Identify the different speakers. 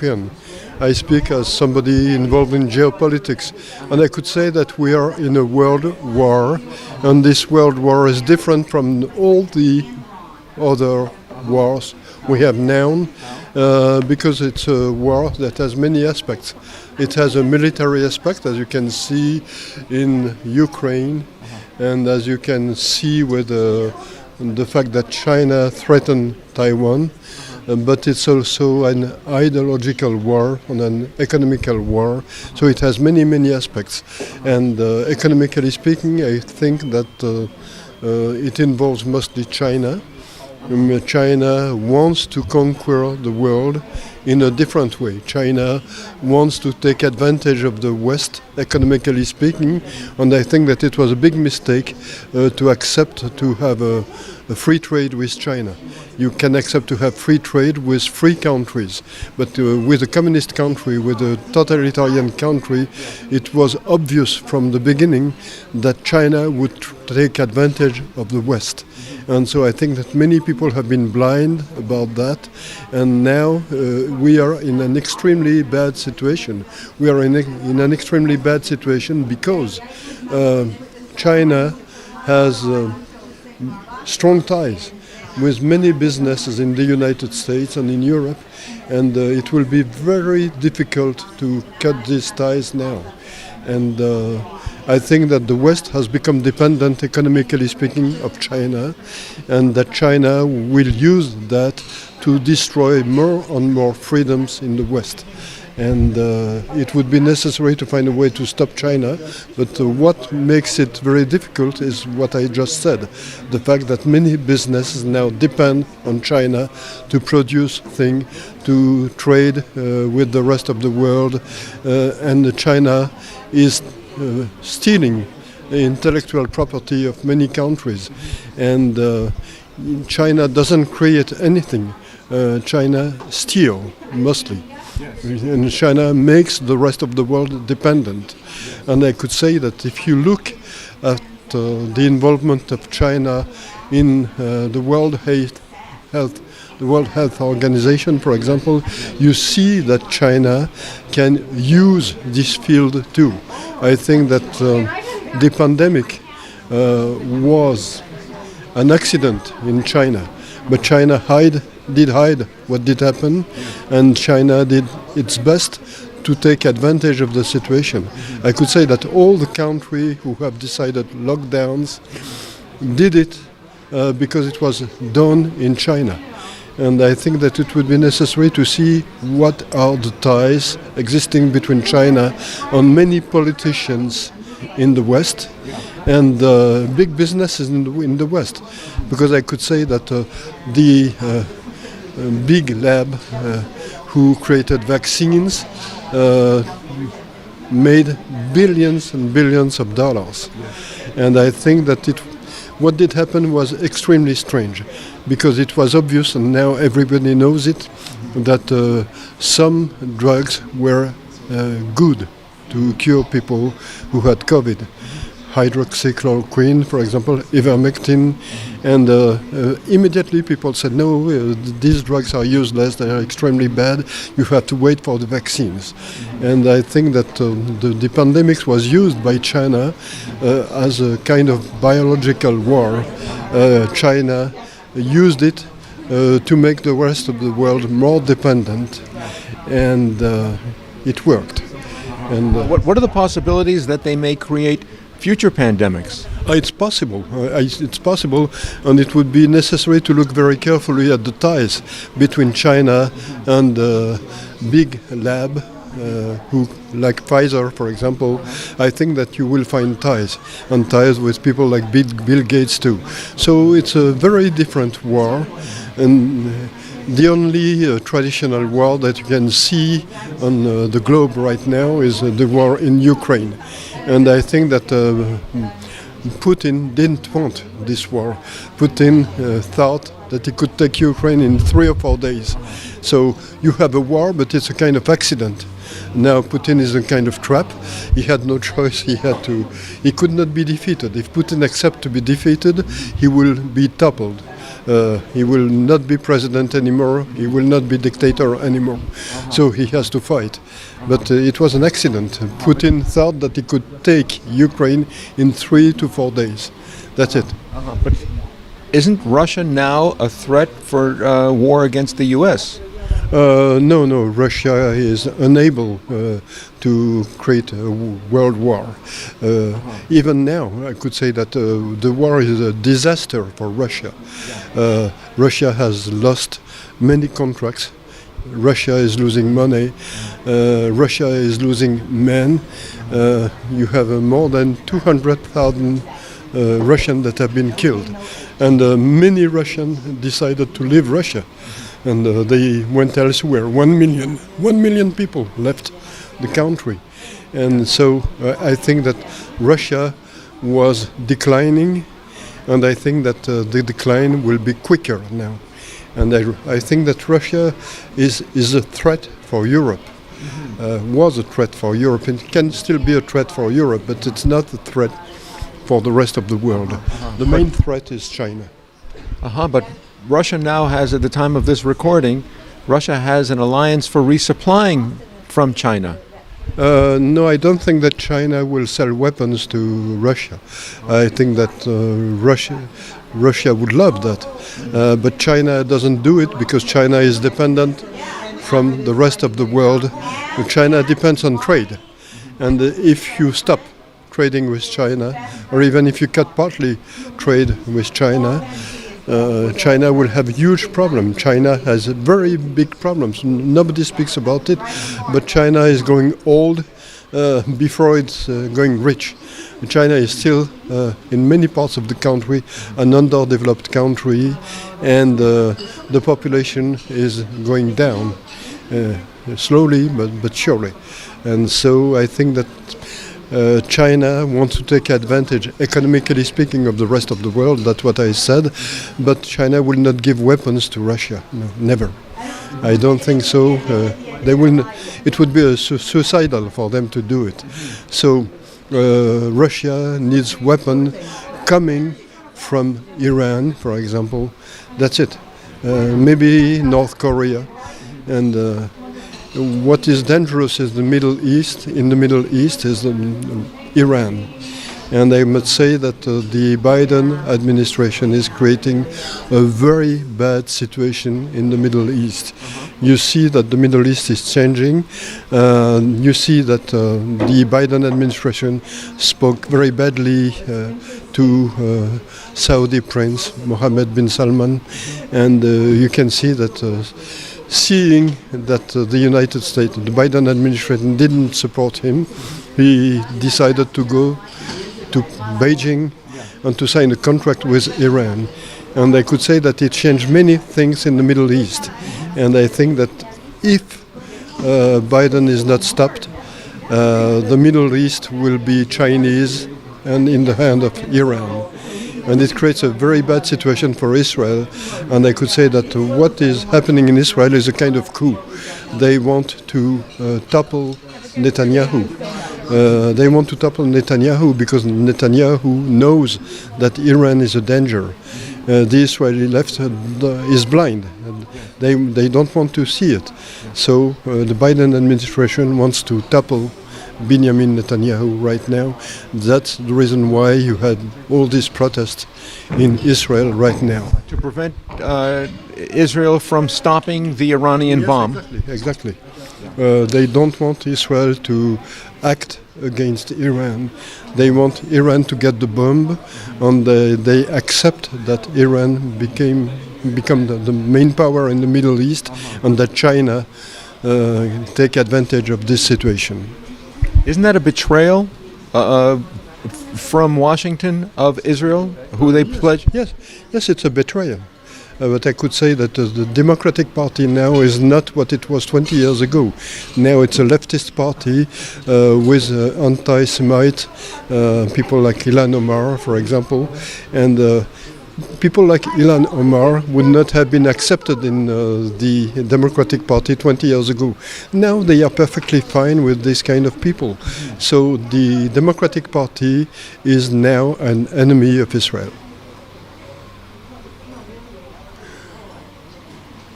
Speaker 1: European. I speak as somebody involved in geopolitics, and I could say that we are in a world war, and this world war is different from all the other wars we have now, because it's a war that has many aspects. It has a military aspect, as you can see in Ukraine, and as you can see with the fact that China threatened Taiwan. But it's also an ideological war and an economical war, so it has many, many aspects. And economically speaking, I think that it involves mostly China. China wants to conquer the world in a different way. China wants to take advantage of the West, economically speaking, and I think that it was a big mistake to accept to have a free trade with China. You can accept to have free trade with free countries, but with a communist country, with a totalitarian country, it was obvious from the beginning that China would take advantage of the West. And so I think that many people have been blind about that, and now we are in an extremely bad situation. We are in an extremely bad situation because China has strong ties with many businesses in the United States and in Europe, and it will be very difficult to cut these ties now. And I think that the West has become dependent, economically speaking, of China, and that China will use that to destroy more and more freedoms in the West. And it would be necessary to find a way to stop China, but what makes it very difficult is what I just said, the fact that many businesses now depend on China to produce things, to trade with the rest of the world, and China is stealing the intellectual property of many countries, and China doesn't create anything. China steals mostly. Yes. And China makes the rest of the world dependent. And I could say that if you look at the involvement of China in the World Health Organization, for example, you see that China can use this field too. I think that the pandemic was an accident in China, but China did hide what did happen, and China did its best to take advantage of the situation. I could say that all the countries who have decided lockdowns did it because it was done in China. And I think that it would be necessary to see what are the ties existing between China and many politicians in the West and big businesses in the West. Because I could say that the big lab who created vaccines made billions and billions of dollars. And I think that what did happen was extremely strange, because it was obvious, and now everybody knows it, that some drugs were good to cure people who had COVID. Hydroxychloroquine, for example, ivermectin, and immediately people said, no, these drugs are useless, they are extremely bad, you have to wait for the vaccines. And I think that the pandemic was used by China as a kind of biological war. China used it to make the rest of the world more dependent, and it worked. And
Speaker 2: what are the possibilities that they may create future pandemics?
Speaker 1: It's possible. It's possible, and it would be necessary to look very carefully at the ties between China and big lab, who, like Pfizer, for example. I think that you will find ties, and ties with people like Bill Gates too. So it's a very different war, and the only traditional war that you can see on the globe right now is the war in Ukraine. And I think that Putin didn't want this war. Putin thought that he could take Ukraine in 3 or 4 days. So you have a war, but it's a kind of accident. Now Putin is a kind of trap. He had no choice. He could not be defeated. If Putin accepts to be defeated, he will be toppled. He will not be president anymore. He will not be dictator anymore. So he has to fight. But it was an accident. Putin thought that he could take Ukraine in 3 to 4 days. That's it.
Speaker 2: But isn't Russia now a threat for war against the U.S.?
Speaker 1: No. Russia is unable to create a world war. Even now, I could say that the war is a disaster for Russia. Russia has lost many contracts. Russia is losing money. Russia is losing men. You have more than 200,000 Russians that have been killed. And many Russians decided to leave Russia. And they went elsewhere. 1 million people left the country. And so I think that Russia was declining, and I think that the decline will be quicker now. And I think that Russia is a threat for Europe. Was a threat for Europe. It can still be a threat for Europe, but it's not a threat for the rest of the world. The main threat is China.
Speaker 2: But Russia now has, at the time of this recording, Russia has an alliance for resupplying from China.
Speaker 1: No, I don't think that China will sell weapons to Russia. I think that Russia would love that. But China doesn't do it because China is dependent from the rest of the world. China depends on trade. And if you stop trading with China, or even if you cut partly trade with China, China will have huge problems. China has very big problems. Nobody speaks about it, but China is going old before it's going rich. China is still, in many parts of the country, an underdeveloped country, and the population is going down slowly but surely. And so I think that China wants to take advantage, economically speaking, of the rest of the world. That's what I said. But China will not give weapons to Russia. No, never. I don't think so. They will. It would be suicidal for them to do it. So Russia needs weapons coming from Iran, for example. That's it. Maybe North Korea. And what is dangerous is the Middle East. In the Middle East is Iran. And I must say that the Biden administration is creating a very bad situation in the Middle East. You see that the Middle East is changing. You see that the Biden administration spoke very badly to Saudi Prince Mohammed bin Salman. And you can see that seeing that the United States, the Biden administration didn't support him, he decided to go to Beijing and to sign a contract with Iran. And I could say that it changed many things in the Middle East. And I think that if Biden is not stopped, the Middle East will be Chinese and in the hand of Iran. And it creates a very bad situation for Israel. And I could say that what is happening in Israel is a kind of coup. They want to topple Netanyahu. They want to topple Netanyahu because Netanyahu knows that Iran is a danger. The Israeli left is blind. They don't want to see it. So the Biden administration wants to topple Benjamin Netanyahu right now. That's the reason why you had all these protests in Israel right now.
Speaker 2: To prevent Israel from stopping the Iranian bomb.
Speaker 1: Exactly. They don't want Israel to act against Iran. They want Iran to get the bomb, and they accept that Iran become the main power in the Middle East, and that China take advantage of this situation.
Speaker 2: Isn't that a betrayal from Washington of Israel, who they pledge?
Speaker 1: Yes, it's a betrayal. But I could say that the Democratic Party now is not what it was 20 years ago. Now it's a leftist party with anti-Semitic people like Ilhan Omar, for example, and people like Ilhan Omar would not have been accepted in the Democratic Party 20 years ago. Now they are perfectly fine with this kind of people. So the Democratic Party is now an enemy of Israel.